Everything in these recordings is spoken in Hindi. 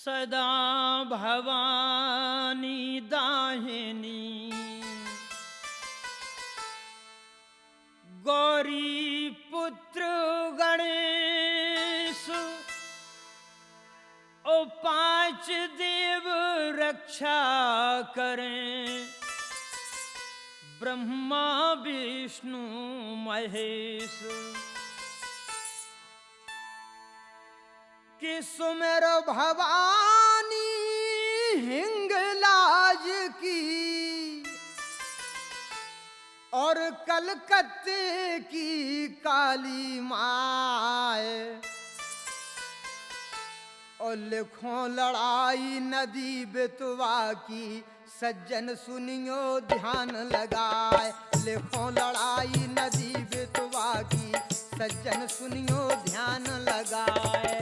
सदा भवानी दाहिनी गौरी पुत्र गणेश ओ पांच देव रक्षा करें ब्रह्मा विष्णु महेश कि सुमेर भवानी हिंगलाज की और कलकत्ते की काली माए और लिखो लड़ाई नदी बेतवा की सज्जन सुनियो ध्यान लगाए। लिखो लड़ाई नदी बेतवा की सज्जन सुनियो ध्यान लगाए।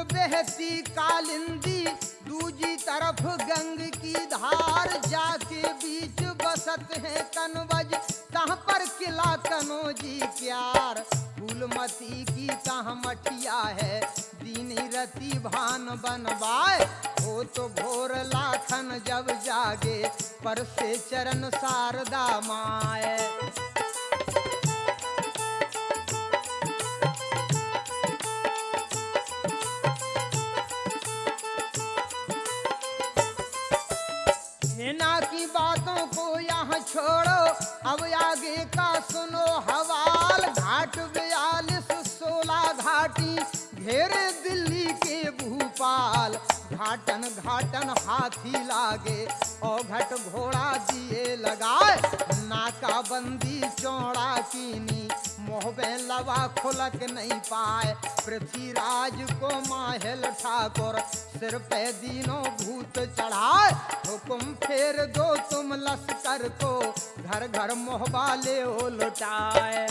बहती कालिंदी दूजी तरफ गंग की धार जाके बीच बसत है कनवज तहाँ पर किला कनौजी क्यार फूलमती की तहाँ मठिया है दीनी रति भान बनवाए हो तो भोर लाखन जब जागे पर से चरण शारदा माए। सेना की बातों को यहाँ छोड़ो अब आगे का सुनो हवाल। घाट 42 16 घाटी घेरे दिल्ली के भूपाल घाटन घाटन हाथी लागे और घट घोड़ा दिए लगाए। नाकाबंदी चौड़ा कीनी मोहबे लवा खुलक नहीं पाए। पृथ्वीराज को माहल ठाकुर सिर पे दीनों भूत चढ़ाए। हुकुम फेर दो तुम लश्कर को घर घर मोहबा ले ओ लुटाए।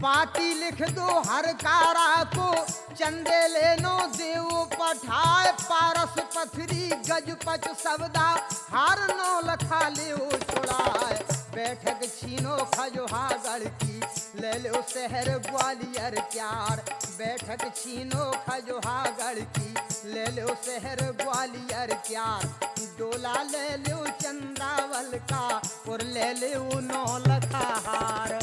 पाती लिख दो हर कारा को चंदे लेनो देव पठाए। पारस पथरी गजपच सबदा हार नौ लखा ले ओ छुड़ाए। बैठक छीनो खजुहागढ़ की ले लो शहर ग्वालियर क्यार। बैठक छीनो खजुहागढ़ की ले लो शहर ग्वालियर क्यार। डोला ले लो चंद्रावल का और ले लो 9 लखा हार।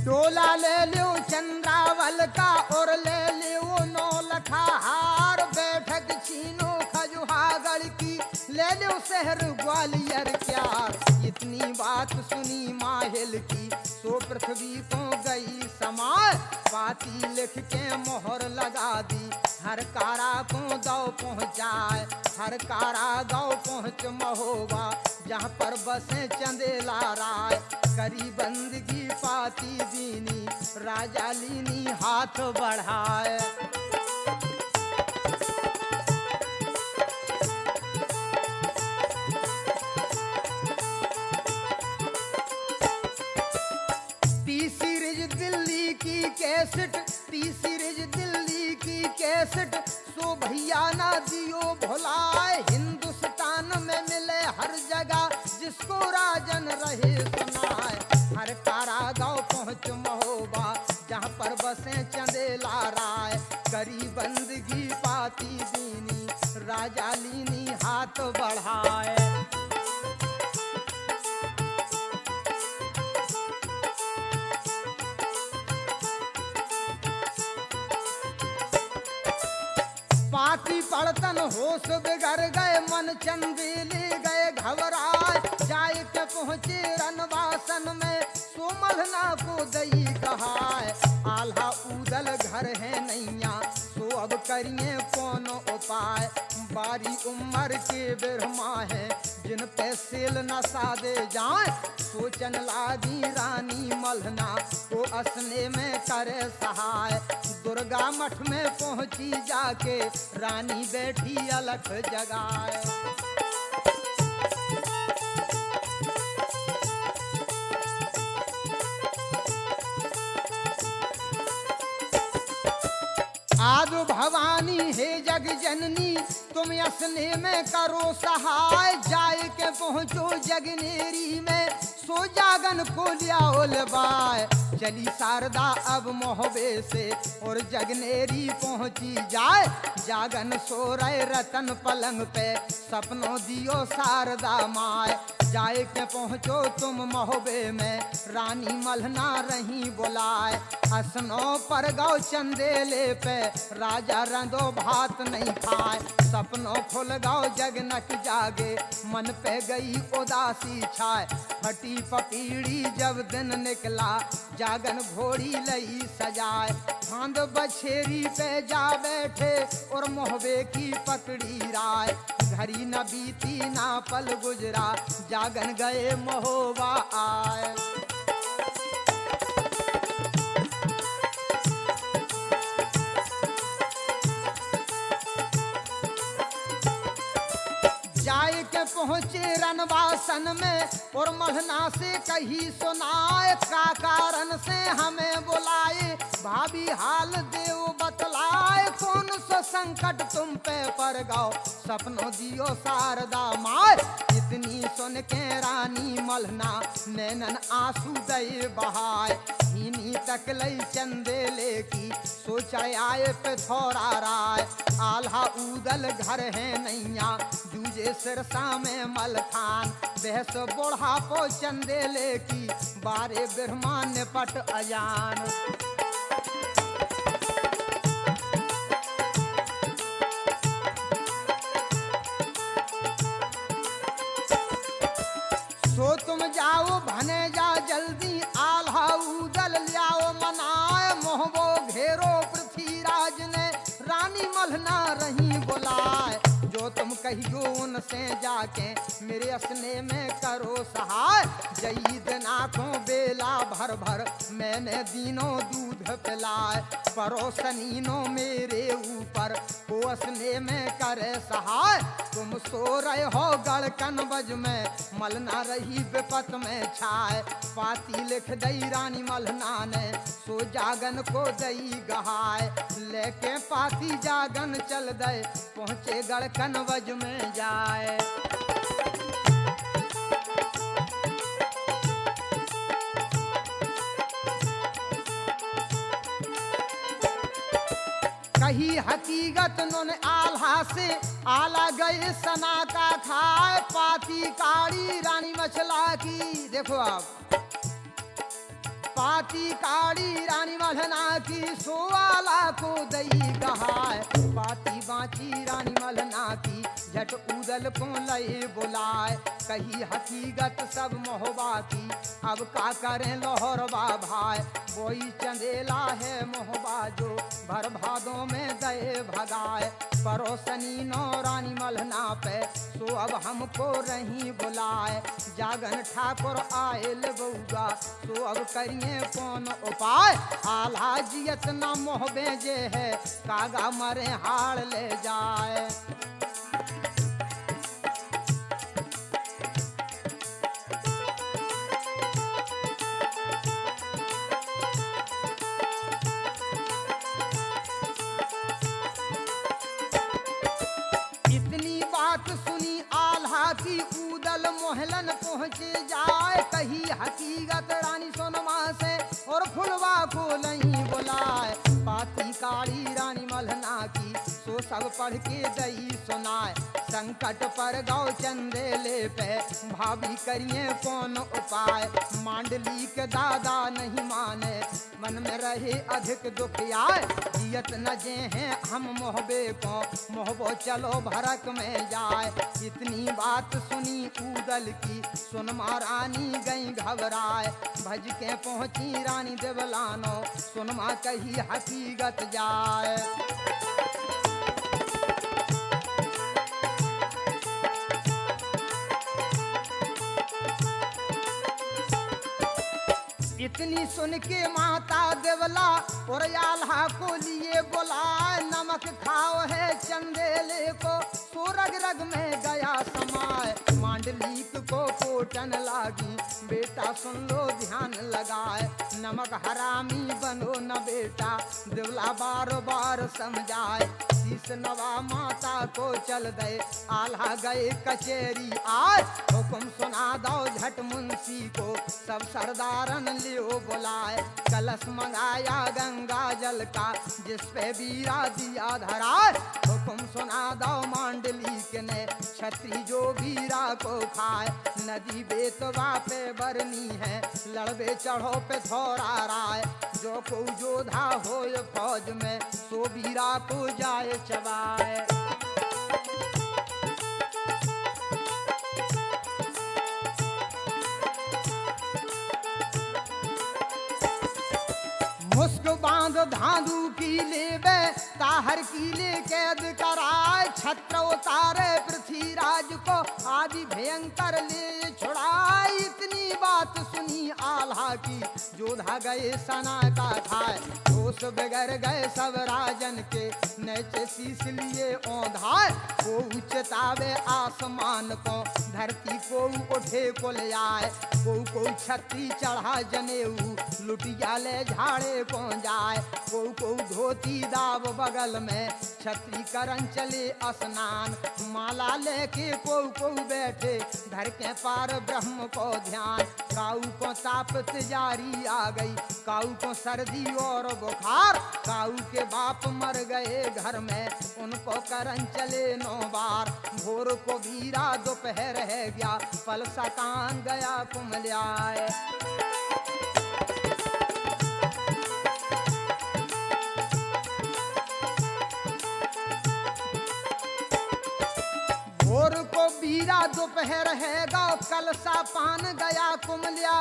डोला ले लो चंद्रावल का और ले लो 9 लखा हार। बैठक छीनो खजुहागढ़ की ले लो शहर ग्वालियर क्यार। इतनी बात सुनी माहिल की सो पृथ्वी को गई समाए। पाती लिख के मोहर लगा दी हर कारा को दौ पहुँचाए। हर कारा गौ पहुँच महोबा जहाँ पर बसे चंदेला राय। करी बंदगी पाती दीनी राजा लीनी हाथ बढ़ाए। टी सीरीज दिल्ली की कैसेट टी सीरीज दिल्ली की कैसेट सो भैया ना दियो भुलाए। हिंदुस्तान में मिले हर जगह जिसको राजन रहे सुनाए। हर कारा गाँव पहुँच महोबा जहाँ पर बसे चंदेला राय। करी बंदगी पाती दीनी राजा लीनी हाथ बढ़ाए। पाती पड़तन होश बिगड़ गए मन चंदेले गए घबराए। जाए के पहुँचे रनवासन में सोमलना को दई कहाए। आल्हा उदल घर है नैया सो अब करिए कौन उपाय। बारी उम्र के बिरहमा है जिन पे सेल न सादे जाए। सोचन लागी रानी मल्हना को असने में करे सहाय। दुर्गा मठ में पहुंची जाके रानी बैठी अलख जगाए। आदि भवानी हे जग जननी तुम असने में करो सहाय। जाए के पहुँचो जगनेरी में सो जागन को लियाओ लबाय। चली शारदा अब मोहबे से और जगनेरी पहुँची जाए। जागन सो रहे रतन पलंग पे सपनों दियो शारदा माय। जाए के पहुँचो तुम मोहबे में रानी मल्हना रही बुलाए। असनों पर गौ चंदेले पे राजा रंदो भात नहीं खाए। सपनों खुल गौ जगनक जागे मन पे गई उदासी छाए। फटी पपीड़ी जब दिन निकला जागन घोड़ी लई सजाए। फांद बछेरी पे जा बैठे और मोहबे की पकड़ी राय। घड़ी न बीती ना पल गुजरा जागन गए महोबा आए। जाए के पहुँचे रनवासन में और मल्हना से कही सुनाए। का कारण से हमें बुलाए भाभी हाल देव बतलाए। कौन सा संकट तुम पे पड़ गौ सपनों दियो शारदा माय। इतनी सुन के रानी मल्हना नैनन आंसू दे बहाय। हिनी तक लई चंदेले की सोच आए पे थोड़ा राय। आल्हा उदल घर है नैया दूजे सिरसा में मलखान। बहस बोढ़ा पो चंदेले की बारे ब्रह्मान पट अजान। सो तुम जाओ भने जा जल्दी आल्हा उदल लियाओ मनाए। मोहबो घेरो पृथ्वीराज ने रानी मल्हना रही बुलाए। जो तुम कहियो उनसे जाके मेरे असने में करो सहाय। जई दिनाखों बेला भर भर मैंने दिनों दूध पिलाए। परोसनीनो मेरे ऊपर को असने में करे सहाय। तुम सो रहे हो गढ़कन बज में मलना रही विपत में छाए। पाती लिख दई रानी मल्हना ने सो जागन को दई गहाय। लेके पाती जागन चल दे पहुँचे गढ़कन वज में जाए। कही हकीकत नुन आल्हा से आला गए सना का खाए। पाती काड़ी रानी मछला की देखो आप पाती काड़ी रानी मल्हना की सोवाला को दई गहाय। पाती बाची रानी मल्हना की झट उदल को लए बुलाए। कही हकीकत सब मोहबा की अब का करें लोहरबा भाई। वही चंदेला है मोहबा जो भर भादों में दे भगाए। परोसनी नो रानी मल्हना पे सो अब हमको रही बुलाए। जागन ठाकुर आयल बउगा सो अब करिए कौन उपाय। आल्हा जियत न मोहबे जे है कागा मरे हाड़ ले जाए। इतनी बात सुनी आल्हा की उदल मोहलन पहुँचे जाए। कही हकीकत रानी सोनमा से और फुलवा को नहीं बुलाए। पाती काली रानी मल्हना की सो सब पढ़ के दई सुनाए। संकट पर गौ चंदेले पे भाभी करिए कौन उपाय। मांडली के दादा नहीं माने मन में रहे अधिक दुख आए। जियत न जे हैं हम मोहबे को मोहबो चलो भरक में जाए। इतनी बात सुनी उदल की सुनमा रानी गई घबराए। भज के पहुँची रानी देवलानो सुनमा कही हकीकत जाए। इतनी सुन के माता देवला और आल्हा को लिए बुलाए, नमक खाओ है चंदेले को सो रग रग में गया समाए। मांडलिक को कोटन लागी, बेटा सुन लो ध्यान लगाए, नमक हरामी बनो न बेटा, देवला बार बार समझाए। शीश नवा माता को चल दे, आल्हा गए कचेरी आए, हुक्म सुना दो झट मुंशी को, सब सरदारन लियो बुलाए। कलश मंगाया गंगा जल का, जिस पे बीरा दिया धराए, हुक्म सुना दो मांडलिक ने, छत्री जो बीरा को खाए। नदी बेतवा पे बरनी है, लड़बे चढ़ो पे थोड़ा राय, जो को जोधा हो फौज में, सो बीरा को जाए चबाए। मुस्क बांध धांधू की लेबे, ताहर की ले कैद कराए, छत्र उतारे पृथ्वीराज को, आदि भयंकर ले छुड़ाए। इतनी बात सुनी आल्हा की, जोधा गए सना का खाए, होश बिगड़ गए सब राजन के, नैचे शीश लिए औंधाए। को चेतावे आसमान को, धरती को उठे को ले आए, को छत्री चढ़ा जनेऊ, लुटिया ले झाड़े को जाए। को धोती दाब बगल में, छत्री करन चले स्नान, माला लेके को बैठे, धर के पार ब्रह्म को ध्यान। काऊ को ताप जारी आ गई, काऊ को सर्दी और बुखार, काऊ के बाप मर गए घर में, उनको करन चले 9 बार। भोर को बीरा दोपहर है गया, पल सकान गया कुमल्याए। भोर को बीरा दोपहर है गाँव, कल सा पान गया कुमलिया।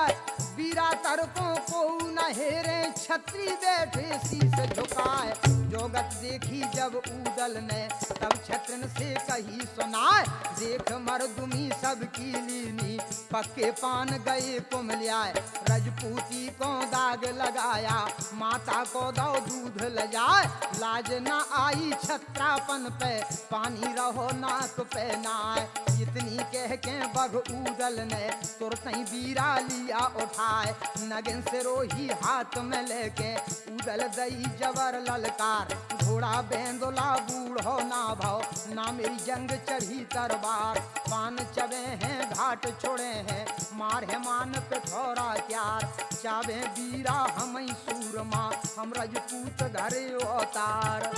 बीरा तरकों को न हेरे, छत्री बैठे शीश झुकाए। जोगत देखी जब ऊदल ने, तब छत्रन से कही सुनाए, देख मर्दुमी सब की लीनी, पक्के पान गए कुमलियाए। रजपूती को दाग लगाया, माता को दो दूध ल जाए, लाज न आई छत्रापन पे, पानी रहो नाक पे नाए। इतनी कह के बघ ऊदल ने, तुरंत ही बीरा लिया उठाए, नगिन से रोही हाथ में लेके, ऊदल दई जबर ललकार। घोड़ा बेंदोला बूढ़ो ना भाव, ना मेरी जंग चढ़ी तरबार। पान चबे हैं घाट छोड़े हैं, मार है मान पे थोड़ा क्यार। चावे बीरा हम सूरमा, हम रजपूत घरे अवतार।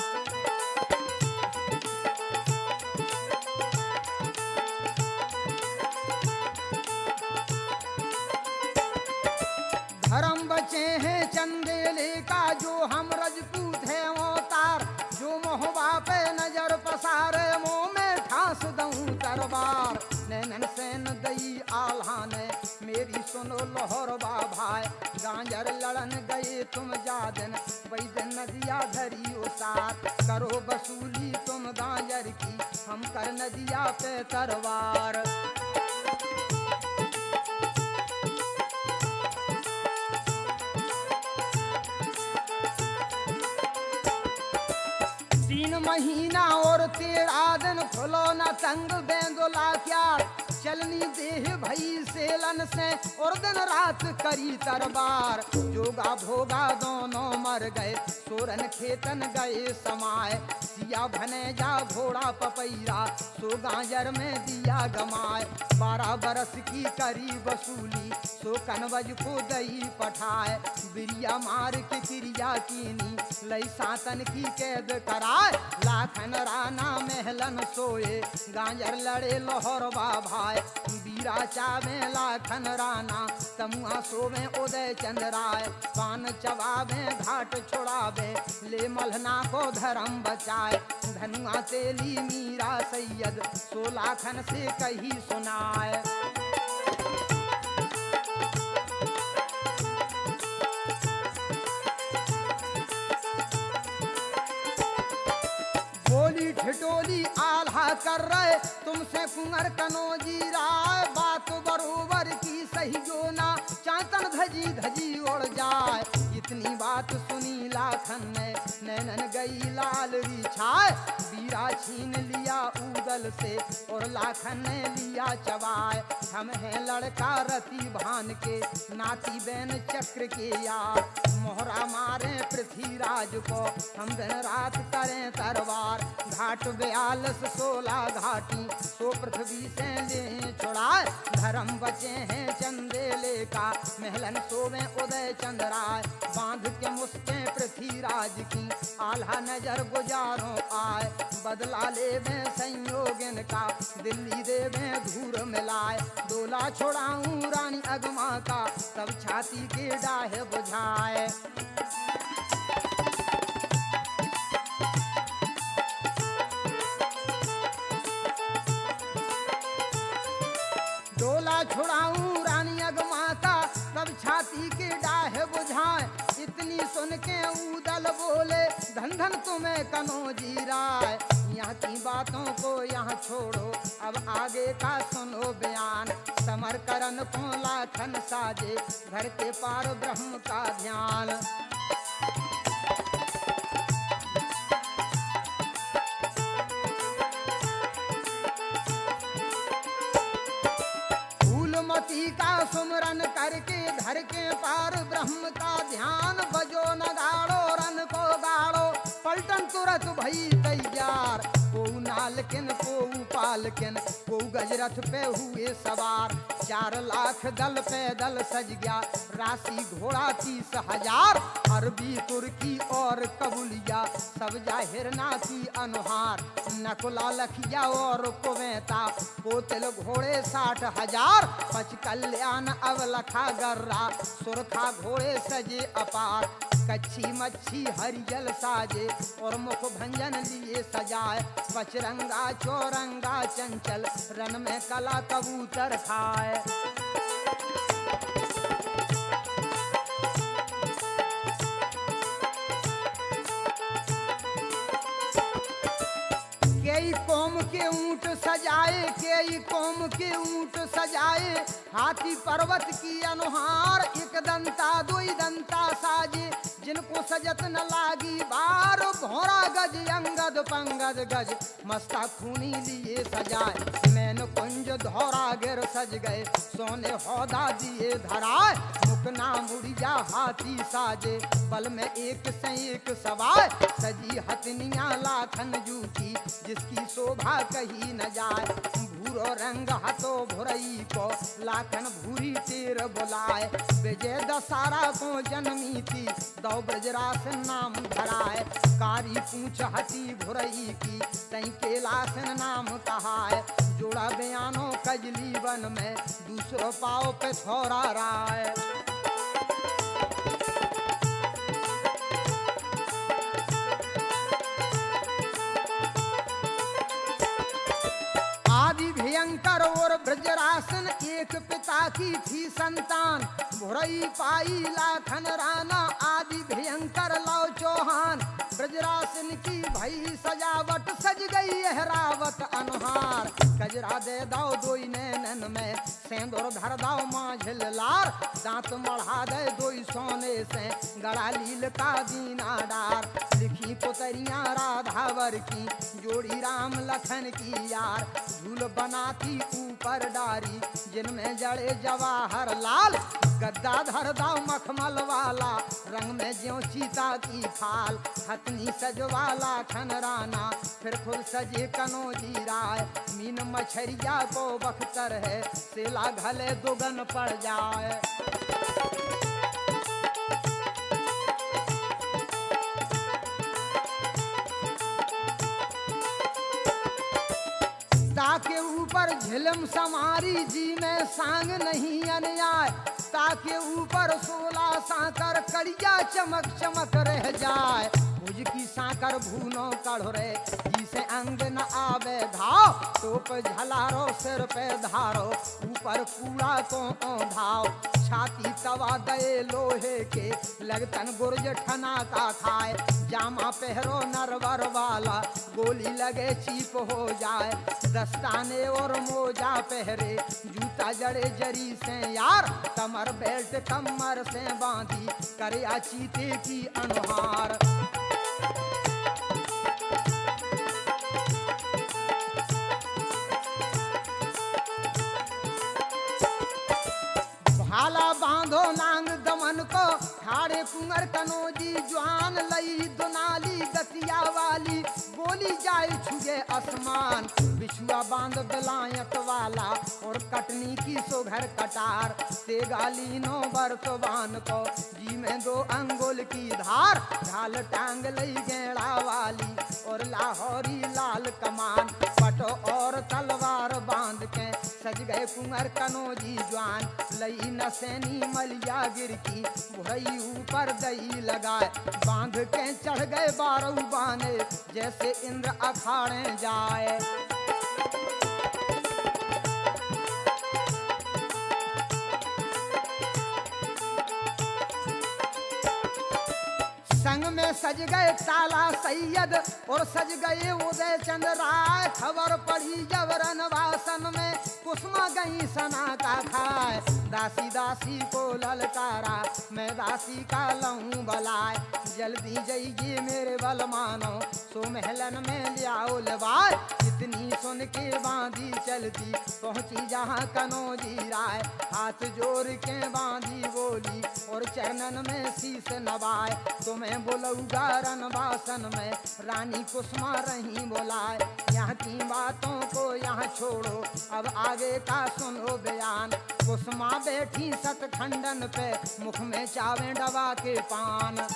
धर्म बचे हैं चंदेले का, जो हम रजपूत है अवतार। जो मोहबा पे नजर पसारे, मुँह में ठास दूं तरबार। नैनन सेन दई आल्हा ने, मेरी सुनो लोहरबा भाई। गांजर लड़न गए तुम जादन, वैदन नदिया धरी उसार। करो वसूली तुम गांजर की, हम कर नदिया पे तरवार। महीना और 13 दिन खुलो न तंग बेंदोला क्यार। चलनी देह भई सेलन से, और दिन रात करी तरबार। जोगा भोगा दोनों मर गए, सोरन खेतन गए समाए। सिया भनेजा घोड़ा पपैया, सो गांजर में दिया गमाए। 12 बरस की करी वसूली, सो कनवज को दई पठाए। बिरिया मार के क्रिया कीनी, लई सातन की कैद कराए। लाखन राना महलन सोए, गांजर लड़े लोहरबा भाई। बीरा चावे लाखन राना, तमुआ सोवे उदय चंद्राय। पान चबावे घाट छोड़ावे, ले मलहना को धर्म बचाए। धनुआ तेली मीरा सैयद, सो लाखन से कही सुनाए। ठिठोली आल्हा कर रहे, तुमसे कुंवर कनौजी राय। बात बरोबर की सही जो ना, चातन धजी धजी उड़ लाखन ने नैनन गई लाल री छाए, बीरा छीन लिया ऊदल से और लाखन ने लिया चबाए। हम हैं लड़का रति भान के, नाती बहन चक्र के यार, मोहरा मारे पृथ्वीराज को, हम दिन रात करें तरवार। घाट 42 16 घाटी, सो पृथ्वी से ले छुड़ाए, धर्म बचे हैं चंदेले का, महलन सोवे उदय चंद्राय। बांध के मुस्के पृथ्वीराज की, आल्हा नजर गुजारों आए, बदला ले में संयोगन का, दिल्ली दे में धूर मिलाए। डोला छोड़ाऊं रानी अगमा का, तब छाती के डाहे बुझाए। डोला छुड़ाऊं रानी अगमा का, तब छाती के डाहे बुझाए। इतनी सुन के ऊदल बोले, धन धन तुम्हें कनो जीराए। यहाँ की बातों को यहाँ छोड़ो, अब आगे का सुनो बयान। समर करन को लाखन साजे, घर के पार ब्रह्म का ध्यान। फूलमती का सुमरन करके, धर के पार ब्रह्म का ध्यान। बजो नगाड़ो रन को गाड़ो, पलटन तुरंत भई तैयार। को नालकिन को पालकिन, को गजरथ पे हुए सवार। 4 लाख दल पैदल सज गया, राशि घोड़ा 30,000। अरबी तुर्की और कबूलिया, सब जाहिरना की अनुहार। नकुला लखिया और कुवेता, कोतिल घोड़े 60,000। पच कल्याण अवलखा गर्रा, सुरखा घोड़े सजे अपार। कच्ची मच्छी हरिजल साजे, और मुख भंजन लिए सजाए। पचरंगा चौरंगा चंचल, रन में कला कबूतर खाए। कई कौम के ऊंट सजाए, कई कौम के ऊंट सजाए। हाथी पर्वत की अनुहार, एक दंता दुई दंता साजे। जिनको सजत न लागी बार, भौरा गज अंगद पंगद गज, मस्ता खूनी लिए सजाए। मैन कुंज धौरा गिर सज गए, सोने हौदा दिए धराए। मुकना मुड़िया हाथी साजे, बल में एक से एक सवाए। सजी हथनिया लाखन जूठी, जिसकी शोभा कही न जाए। भूरो रंग हतो भुरई को, लाखन भूरी टेर बुलाए। विजय दशहरा को जन्मी थी, दौ ब्रजरास नाम धराए। कारी पूछ हती भुरई की, तई कैलासन नाम कहाए। जोड़ा बयानो कजली वन में, दूसरो पाओ पे थोड़ा राय। आदि भयंकर और ब्रजरासन, एक पिता की थी संतान। भुरई पाई लाखन राना, आदि भयंकर लौ चौहान। ब्रजरासन की भई सजावट, सज गई एहरावत अनुहार। कजरा दे दाओ दोई नैनन में, सेंदूर धर दाओ माझिल लार। दांत मढ़ा दे दोई सोने से, गड़ा लील का दीना डार। लिखी पुतरियां राधावर की, जोड़ी राम लखन की यार। झूल बनाती ऊपर डारी, जिनमें जड़े जवाहर लाल। गद्दा धर दाओ मखमल वाला, रंग में ज्यों चीता की खाल। हथनी सजवाला खनराना, फिर खुद सजे कनो जीराए। मीन मछरिया को बख्तर है, सेला घले दुगन पड़ जाए। ताके ऊपर झिलम समारी, जी में सांग नहीं अन्याय। ताके ऊपर 16 सांकर कड़िया चमक चमक रह जाए। भुज की सांकर भूनो कढ़ोरे जिसे अंग न आवे घाव टोप झलारो सिर पे धारो ऊपर कूड़ा तो धाव छाती तवा गए लोहे के लगतन गुर्ज ठना का खाए जामा पहरो नरवर वाला गोली लगे चीप हो जाए दस्ताने और मोजा पहरे जूता जड़े जरी से यार कमर बेल्ट कमर से बांधी करे चीते की अनुहार भाला बांधो नांग दमन को ठाड़े कुंगर कनोजी ज्वान लई दोनाली गतिया वाली गोली जाए छुए आसमान बिछुआ बांध बेलायत वाला और कटनी की सोघर कटार से गाली नो बरतवान को जी में 2 अंगुल की धार ढाल टांग लई गेड़ा वाली और लाहौरी लाल कमान पटो और तलवार बांध के सज गए कुंवर कनोजी जवान लई नसैनी मलिया गिर की भुरई ऊपर दई लगाए बांध के चढ़ गए 12 बाने जैसे इंद्र अखाड़े जाए संग में सज गए ताला सैयद और सज गए उदय चंद्र राय खबर पड़ी जब रनवासन में कुसुमा गई सना का खाए दासी दासी को ललकारा मैं दासी का लहूं बलाए जल्दी जाइए मेरे बल मानो सो महलन में लियाओ लवाए इतनी सुन के बांधी चलती पहुंची जहां कनोजी राय हाथ जोड़ के बांधी बोली और चरणन में शीस नवाए तुम्हें बोलूगा रनवासन में रानी कुसुमा रही बोलाए यहाँ की बातों को यहाँ छोड़ो अब आगे का सुनो बयान कुसुमा बैठी सतखंडन पे मुख में चावे दबा के पान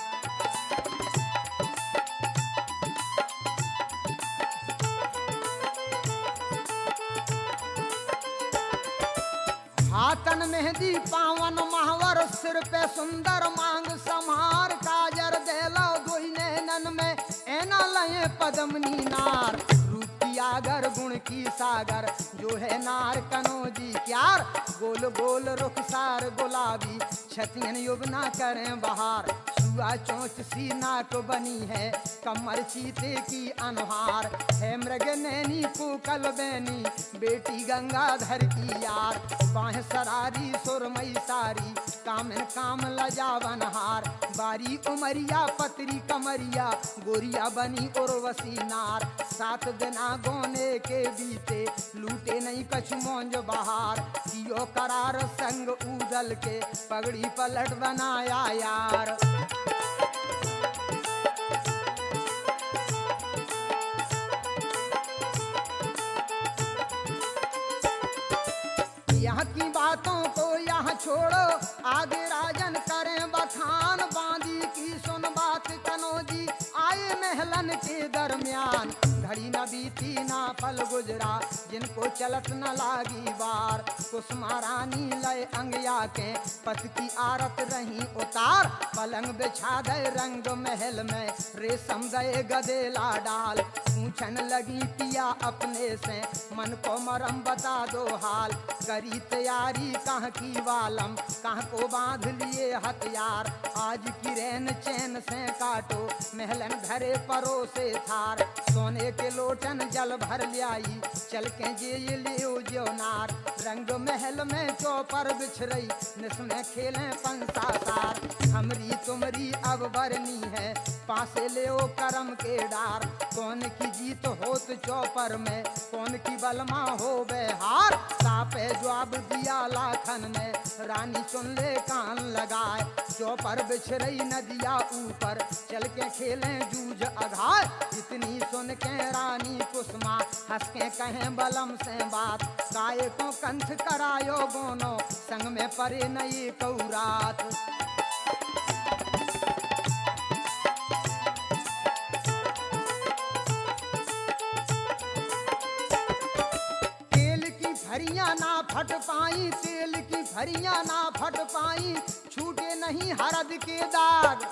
हाथन मेहंदी पावन महावर सिर पे सुंदर मांग समार काजर देलो दुई नैनन में ऐना लये पद्मनी नार रूपी आगर गुण की सागर जो है नार कनोजी क्यार गोल गोल रुखसार गुलाबी छतियन युवना करें बहार सुआ चोंच सी नाक बनी है कमर चीते की अनहार है मृग नैनी पूकल बैनी बेटी गंगाधर की यार बाह सरारी सुरमई सारी कामन काम लजावन हार बारी उमरिया पतरी कमरिया गोरिया बनी उर्वशी नार 7 दिना गोने के बीते लूटे नहीं कछ मौज बहार कियो करार संग उदल के पगड़ी पलट बनाया यार यहाँ की बातों को यहाँ छोड़ो आगे राजन करें बखान बांधी की सुन बात कनोजी आए महलन के दरमियान घड़ी न बीती ना पल गुजरा जिनको चलत न लागी बार कुसुमा रानी लय अंगिया के पत की आरत रही उतार पलंग बिछा दे रंग महल में रेशम गए गदेला डाल पूछन लगी पिया अपने से मन को मरम बता दो हाल करी तैयारी कहाँ की वालम कहाँ को बांध लिए हथियार आज की रैन चैन से काटो महलन धरे परो से थार सोने के लोटन जल भर लियाई चल के जे लियो जो नार रंग महल में चौपर बिछरई निसमें खेले पंसा सार हमरी तुमरी अब बरनी है पासे ले ओ करम के डार कौन की जीत होत चौपर में कौन की बलमा हो बेहार सापे जवाब दिया लाखन ने रानी सुन ले कान लगाए चौपर बिछरई नदिया ऊपर चल के खेले जूझ अघार इतनी सुन के रानी कुसुमा हंस के कहें बलम से बात काय को कंठ करायो गोनो संग में परे नई कौरात फरियां ना फट पाई तेल की फरियां ना फट पाई छूटे नहीं हरद के दाग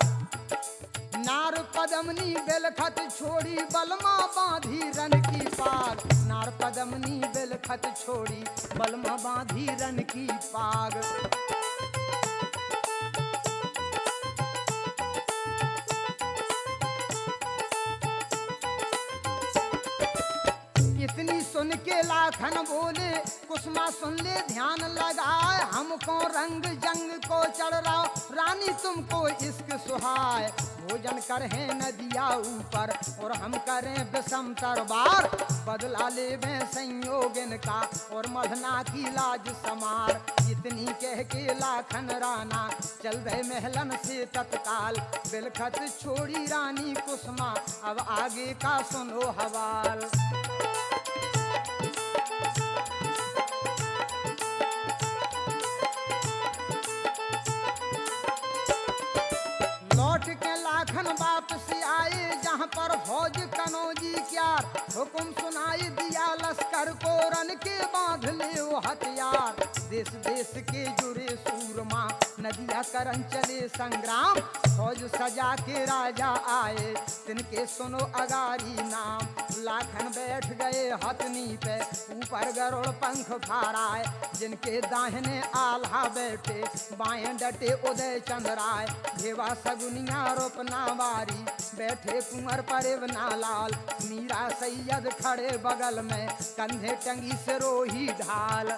नार पदमनी बेलखत छोड़ी बलमा बांधी रन की पाग। नार पदमनी बेलखत छोड़ी बलमा बांधी रन की पाग। इतनी सुन के लाखन बोले कुसुमा सुन ले ध्यान लगाए। हमको रंग जंग को चढ़ रहा रानी तुमको इश्क सुहाए। भोजन करें नदिया ऊपर और हम करें विषम तरबार। बदला ले में संयोग इनका और मधना की लाज समार। इतनी कह के लाखन राना चल रहे महलन से तत्काल। बिलखत छोड़ी रानी कुसुमा अब आगे का सुनो हवाल। लौट के लाखन वापसी आए जहाँ पर फौज कनौजी क्यार। हुक्म सुनाई दिया लश्कर को रन के बांध ले वो हथियार। देश देश के जुड़े सूरमा नदिया करन चले संग्राम। फौज सजा के राजा आए तिनके सुनो अगारी नाम। लाखन बैठ गए हथनी पे ऊपर गरुड़ पंख फहराए। जिनके दाहिने आल्हा बैठे बाएं डटे उदय चंद्राय। घेवा सगुनिया रोपना वारी बैठे कुंवर परेवना लाल। मीरा सैयद खड़े बगल में कंधे टंगी सिरोही ढाल।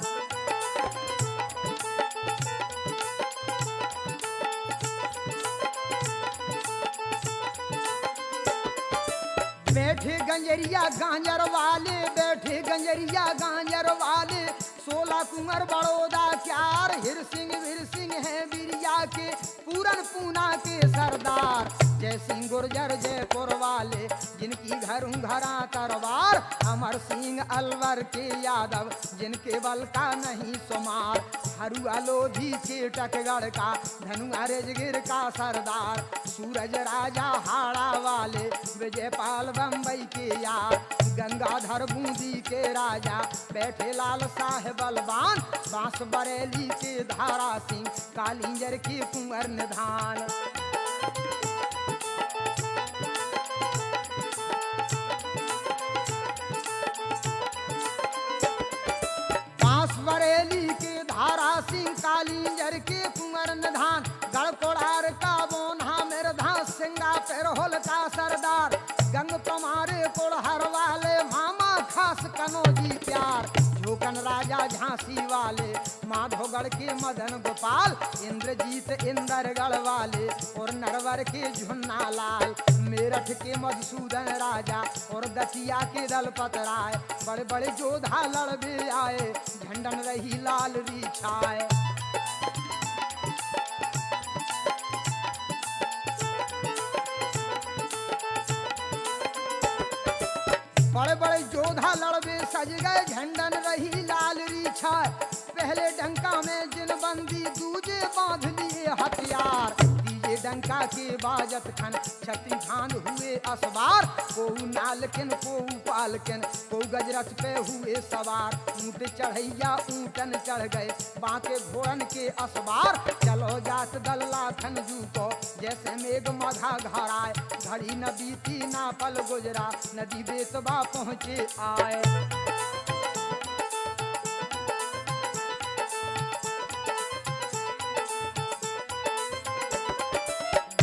बैठे गंजरिया गांजर वाले बैठे गंजरिया गांजर वाले। 16 कुंवर बड़ौदा क्यार। हिर सिंह है बिरिया के पूरन पूना के सरदार। जय सिंह गुर्जर जयपुर वाले जिनकी घरों घरा तरवार। अमर सिंह अलवर के यादव जिनके बल का नहीं सुमार। हरुआ लोधी के टकगढ़ का धनुआ रेजगिर का सरदार। सूरज राजा हाड़ा वाले विजयपाल बम्बई के यार। गंगाधर बूंदी के राजा बैठे लाल साहेब बलवान। बांस बरेली के धारा सिंह कालिंजर के कुंवर निधान। बांस बरेली के धारा सिंह कालिंजर के कुंवर निधान। गढ़कोड़ार का बोन्हा मेरधा सिंगा पेरहोल का सरदार। गंग तुम्हारे कोड़हर वाले मामा खास कनौजी प्यार। झोकन राजा झांसी वाले माधोगढ़ के मदन गोपाल। इंद्रजीत इंदरगढ़ वाले और नरवर के झुन्ना लाल। मेरठ के मधुसूदन राजा और दतिया के दलपत राय। बड़े बड़े जोधा लड़बे आए झंडन रही लाल री छाए। बड़े बड़े योद्धा लड़बे सज गए झंडन रही लाल री छाए। पहले डंका में जिन बंदी दूजे बांध लिए हथियार। तीजे डंका के बाजत खन छती धान हुए असवार। को नालकिन को पालकिन को गजरथ पे हुए सवार। ऊंट चढ़ैया ऊंटन चढ़ गए बांके घोड़न के असवार। चलो जात दल लाखन जू को जैसे मेघ मधा घराए। घड़ी न बीती ना पल गुजरा नदी बेतबा पहुँचे आए।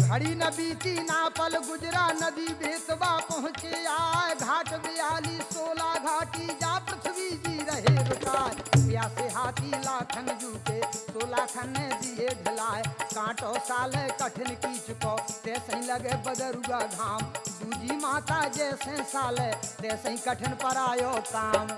घड़ी न बीती ना पल गुजरा नदी बेतबा पहुँचे आए। घाट 42 16 घाटी जा पृथ्वी जी रहे रुकाए। प्यासे हाथी लाखन जूटे 16 खन्ने दिए ढलाए। कांटो साले कठिन कीच को तैसे लगे बदरुआ घाम। दूजी माता जैसे साले तैसे कठिन पर आयो काम।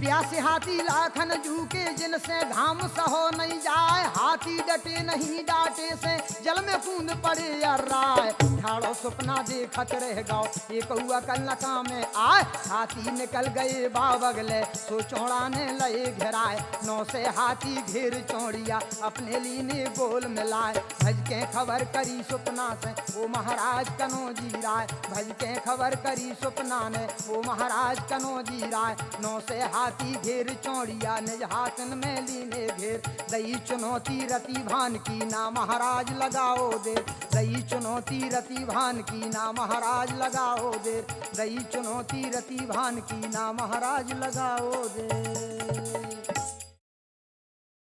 प्यासे हाथी लाखन झूके जिनसे घाम सहो नहीं जाए। हाथी डटे नहीं डाटे से जल में कूद पड़े अर्राए। निहारो सपना देखत रह गाओ। एक हुआ कल नका में आए हाथी निकल गए बाबगले, सो चौड़ा ने लए घेराए। नौ से हाथी घेर चौड़िया अपने लीने गोल मिलाए। भज के खबर करी सपना से वो महाराज कनो जी राय, भज के खबर करी सपना ने वो महाराज कनो जी राय। नौ से हाथी घेर चौड़िया निज हाथन में लीने घेर, दई चुनौती रति भान की ना महाराज लगाओ दे, दई चुनौती रति भान की ना महाराज लगाओ दे, दई चुनौती रति भान की ना महाराज लगाओ दे।